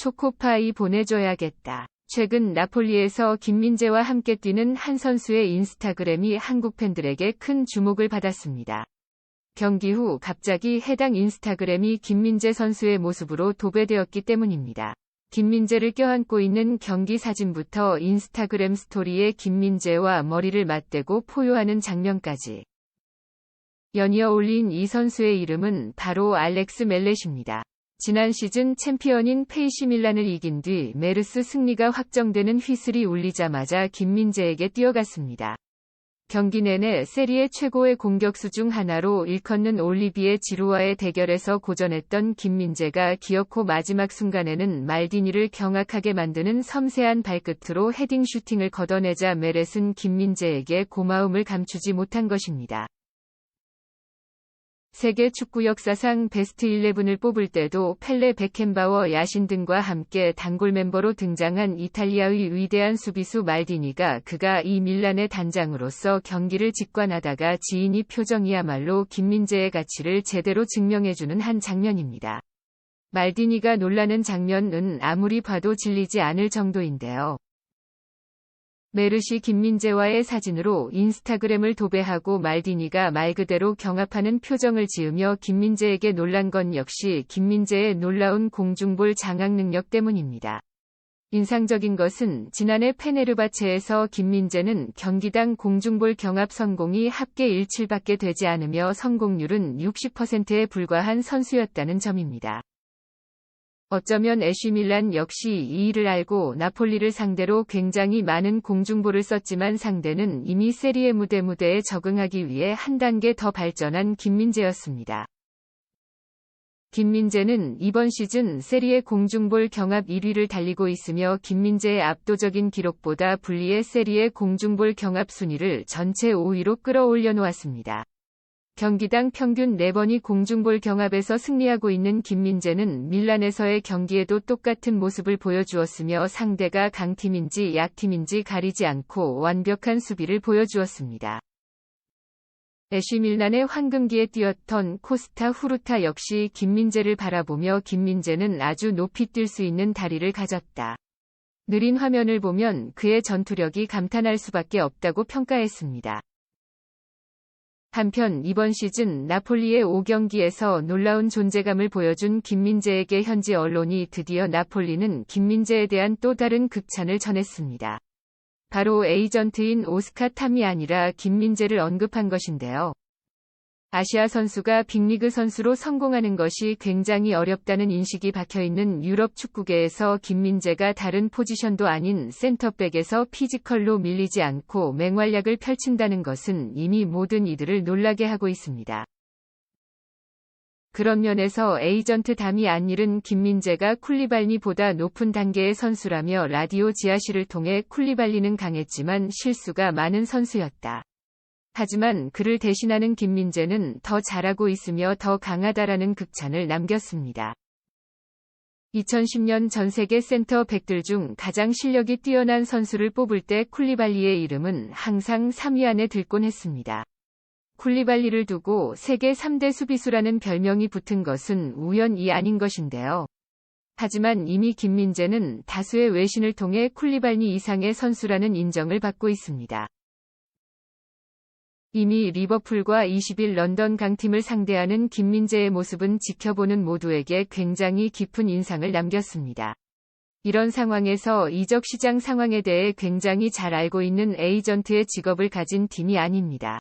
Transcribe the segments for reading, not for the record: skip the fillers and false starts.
초코파이 보내줘야겠다. 최근 나폴리에서 김민재와 함께 뛰는 한 선수의 인스타그램이 한국 팬들에게 큰 주목을 받았습니다. 경기 후 갑자기 해당 인스타그램이 김민재 선수의 모습으로 도배되었기 때문입니다. 김민재를 껴안고 있는 경기 사진부터 인스타그램 스토리에 김민재와 머리를 맞대고 포효하는 장면까지 연이어 올린 이 선수의 이름은 바로 알렉스 멜렛입니다. 지난 시즌 챔피언인 페이시 밀란을 이긴 뒤 메르스 승리가 확정되는 휘슬이 울리자마자 김민재에게 뛰어갔습니다. 경기 내내 세리에 최고의 공격수 중 하나로 일컫는 올리비에 지루와의 대결에서 고전했던 김민재가 기어코 마지막 순간에는 말디니를 경악하게 만드는 섬세한 발끝으로 헤딩 슈팅을 걷어내자 멜렛은 김민재에게 고마움을 감추지 못한 것입니다. 세계 축구 역사상 베스트 11을 뽑을 때도 펠레, 베켄바워, 야신 등과 함께 단골 멤버로 등장한 이탈리아의 위대한 수비수 말디니가 그가 이 밀란의 단장으로서 경기를 직관하다가 지인이 표정이야말로 김민재의 가치를 제대로 증명해주는 한 장면입니다. 말디니가 놀라는 장면은 아무리 봐도 질리지 않을 정도인데요. 메르시 김민재와의 사진으로 인스타그램을 도배하고 말디니가 말 그대로 경합하는 표정을 지으며 김민재에게 놀란 건 역시 김민재의 놀라운 공중볼 장악 능력 때문입니다. 인상적인 것은 지난해 페네르바체에서 김민재는 경기당 공중볼 경합 성공이 합계 17밖에 되지 않으며 성공률은 60%에 불과한 선수였다는 점입니다. 어쩌면 AC 밀란 역시 이 일을 알고 나폴리를 상대로 굉장히 많은 공중볼을 썼지만 상대는 이미 세리에 무대에 적응하기 위해 한 단계 더 발전한 김민재였습니다. 김민재는 이번 시즌 세리에 공중볼 경합 1위를 달리고 있으며 김민재의 압도적인 기록보다 불리해 세리에 공중볼 경합 순위를 전체 5위로 끌어올려 놓았습니다. 경기당 평균 4번이 공중볼 경합에서 승리하고 있는 김민재는 밀란에서의 경기에도 똑같은 모습을 보여주었으며 상대가 강팀인지 약팀인지 가리지 않고 완벽한 수비를 보여주었습니다. AC 밀란의 황금기에 뛰었던 코스타 후르타 역시 김민재를 바라보며 김민재는 아주 높이 뛸 수 있는 다리를 가졌다. 느린 화면을 보면 그의 전투력이 감탄할 수밖에 없다고 평가했습니다. 한편 이번 시즌 나폴리의 5경기에서 놀라운 존재감을 보여준 김민재에게 현지 언론이 드디어 나폴리는 김민재에 대한 또 다른 극찬을 전했습니다. 바로 에이전트인 오스카 탐이 아니라 김민재를 언급한 것인데요. 아시아 선수가 빅리그 선수로 성공하는 것이 굉장히 어렵다는 인식이 박혀있는 유럽 축구계에서 김민재가 다른 포지션도 아닌 센터백에서 피지컬로 밀리지 않고 맹활약을 펼친다는 것은 이미 모든 이들을 놀라게 하고 있습니다. 그런 면에서 에이전트 담이 안일은 김민재가 쿨리발리보다 높은 단계의 선수라며 라디오 지아시를 통해 쿨리발리는 강했지만 실수가 많은 선수였다. 하지만 그를 대신하는 김민재는 더 잘하고 있으며 더 강하다라는 극찬을 남겼습니다. 2010년 전 세계 센터백들 중 가장 실력이 뛰어난 선수를 뽑을 때 쿨리발리의 이름은 항상 3위 안에 들곤 했습니다. 쿨리발리를 두고 세계 3대 수비수라는 별명이 붙은 것은 우연이 아닌 것인데요. 하지만 이미 김민재는 다수의 외신을 통해 쿨리발리 이상의 선수라는 인정을 받고 있습니다. 이미 리버풀과 20일 런던 강팀을 상대하는 김민재의 모습은 지켜보는 모두에게 굉장히 깊은 인상을 남겼습니다. 이런 상황에서 이적 시장 상황에 대해 굉장히 잘 알고 있는 에이전트의 직업을 가진 팀이 아닙니다.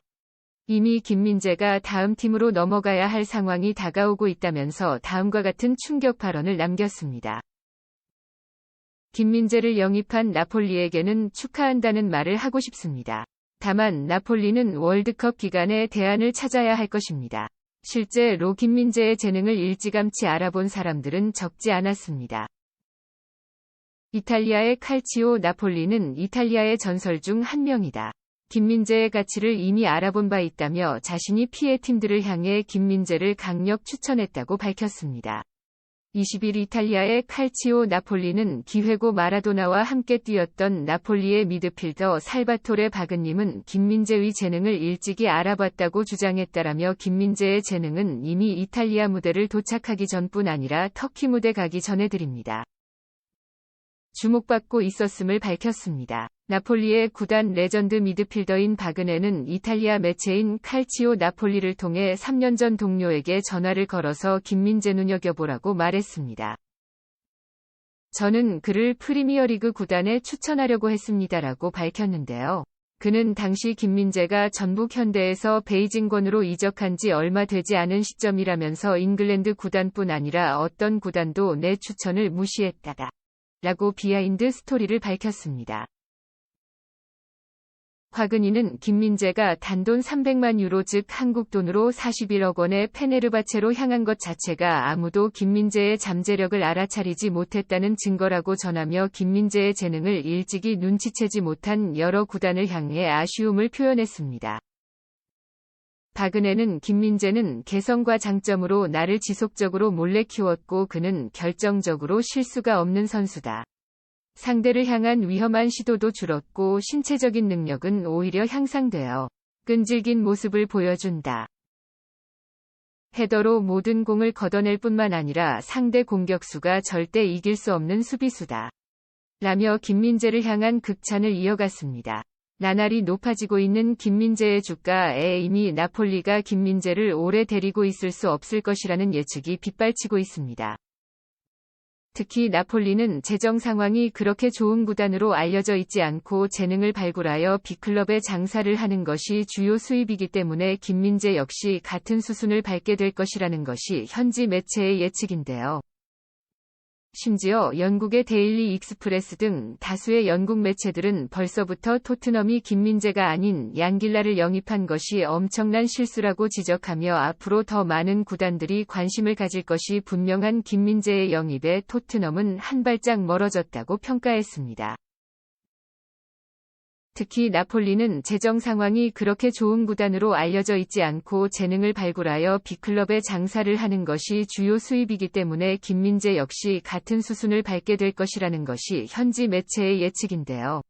이미 김민재가 다음 팀으로 넘어가야 할 상황이 다가오고 있다면서 다음과 같은 충격 발언을 남겼습니다. 김민재를 영입한 나폴리에게는 축하한다는 말을 하고 싶습니다. 다만 나폴리는 월드컵 기간에 대안을 찾아야 할 것입니다. 실제로 김민재의 재능을 일찌감치 알아본 사람들은 적지 않았습니다. 이탈리아의 칼치오 나폴리는 이탈리아의 전설 중 한 명이다. 김민재의 가치를 이미 알아본 바 있다며 자신이 피해 팀들을 향해 김민재를 강력 추천했다고 밝혔습니다. 20일 이탈리아의 칼치오 나폴리는 기회고 마라도나와 함께 뛰었던 나폴리의 미드필더 살바토레 바그님은 김민재의 재능을 일찍이 알아봤다고 주장했다라며 김민재의 재능은 이미 이탈리아 무대를 도착하기 전뿐 아니라 터키 무대 가기 전에 드립니다. 주목받고 있었음을 밝혔습니다. 나폴리의 구단 레전드 미드필더인 바그네는 이탈리아 매체인 칼치오 나폴리를 통해 3년 전 동료에게 전화를 걸어서 김민재 눈여겨보라고 말했습니다. 저는 그를 프리미어리그 구단에 추천하려고 했습니다라고 밝혔는데요. 그는 당시 김민재가 전북 현대에서 베이징권으로 이적한 지 얼마 되지 않은 시점이라면서 잉글랜드 구단뿐 아니라 어떤 구단도 내 추천을 무시했다가 라고 비하인드 스토리를 밝혔습니다. 화근이는 김민재가 단돈 300만 유로 즉 한국 돈으로 41억 원의 페네르바체로 향한 것 자체가 아무도 김민재의 잠재력을 알아차리지 못했다는 증거라고 전하며 김민재의 재능을 일찍이 눈치채지 못한 여러 구단을 향해 아쉬움을 표현했습니다. 바그네는 김민재는 개성과 장점으로 나를 지속적으로 몰래 키웠고 그는 결정적으로 실수가 없는 선수다. 상대를 향한 위험한 시도도 줄었고 신체적인 능력은 오히려 향상되어 끈질긴 모습을 보여준다. 헤더로 모든 공을 걷어낼 뿐만 아니라 상대 공격수가 절대 이길 수 없는 수비수다. 라며 김민재를 향한 극찬을 이어갔습니다. 나날이 높아지고 있는 김민재의 주가에 이미 나폴리가 김민재를 오래 데리고 있을 수 없을 것이라는 예측이 빗발치고 있습니다. 특히 나폴리는 재정 상황이 그렇게 좋은 구단으로 알려져 있지 않고 재능을 발굴하여 B클럽에 장사를 하는 것이 주요 수입이기 때문에 김민재 역시 같은 수순을 밟게 될 것이라는 것이 현지 매체의 예측인데요. 심지어 영국의 데일리 익스프레스 등 다수의 영국 매체들은 벌써부터 토트넘이 김민재가 아닌 양길라를 영입한 것이 엄청난 실수라고 지적하며 앞으로 더 많은 구단들이 관심을 가질 것이 분명한 김민재의 영입에 토트넘은 한 발짝 멀어졌다고 평가했습니다. 특히 나폴리는 재정 상황이 그렇게 좋은 구단으로 알려져 있지 않고 재능을 발굴하여 B클럽에 장사를 하는 것이 주요 수입이기 때문에 김민재 역시 같은 수순을 밟게 될 것이라는 것이 현지 매체의 예측인데요.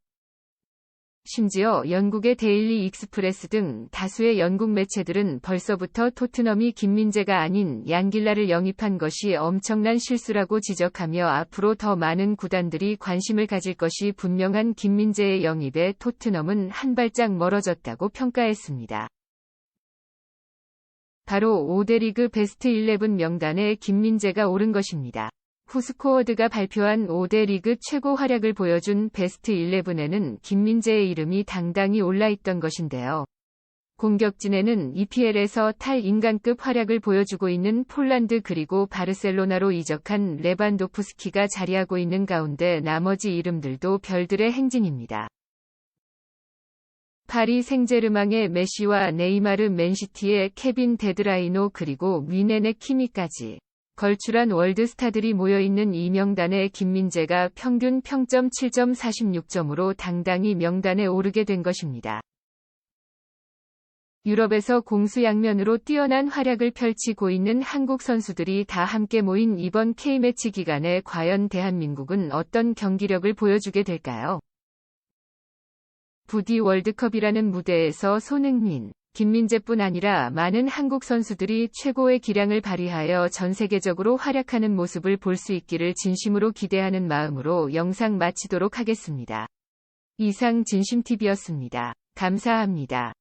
심지어 영국의 데일리 익스프레스 등 다수의 영국 매체들은 벌써부터 토트넘이 김민재가 아닌 양길라를 영입한 것이 엄청난 실수라고 지적하며 앞으로 더 많은 구단들이 관심을 가질 것이 분명한 김민재의 영입에 토트넘은 한 발짝 멀어졌다고 평가했습니다. 바로 5대 리그 베스트 11 명단에 김민재가 오른 것입니다. 후스코어드가 발표한 5대 리그 최고 활약을 보여준 베스트 11에는 김민재의 이름이 당당히 올라있던 것인데요. 공격진에는 EPL에서 탈인간급 활약을 보여주고 있는 폴란드 그리고 바르셀로나로 이적한 레반도프스키가 자리하고 있는 가운데 나머지 이름들도 별들의 행진입니다. 파리 생제르맹의 메시와 네이마르, 맨시티의 케빈 데드라이노 그리고 뮌헨의 키미까지 걸출한 월드스타들이 모여있는 이 명단에 김민재가 평균 평점 7.46점으로 당당히 명단에 오르게 된 것입니다. 유럽에서 공수양면으로 뛰어난 활약을 펼치고 있는 한국 선수들이 다 함께 모인 이번 K매치 기간에 과연 대한민국은 어떤 경기력을 보여주게 될까요? 부디 월드컵이라는 무대에서 손흥민, 김민재뿐 아니라 많은 한국 선수들이 최고의 기량을 발휘하여 전 세계적으로 활약하는 모습을 볼 수 있기를 진심으로 기대하는 마음으로 영상 마치도록 하겠습니다. 이상 진심TV였습니다. 감사합니다.